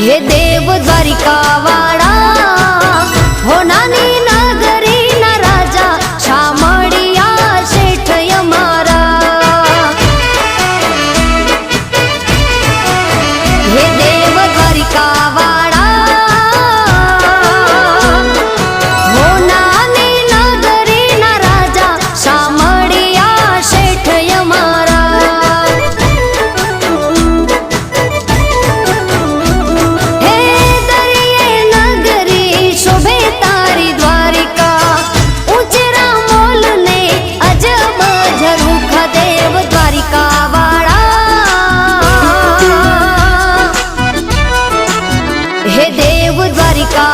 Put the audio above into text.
हे देव द्वारिका वाळा होनानी नगरी न राजा शामळिया शेठ यमारा। हे देव द्वारिका वाळा होनानी नगरी न राजा शामळिया शेठ यमारा। हे देव द्वारिका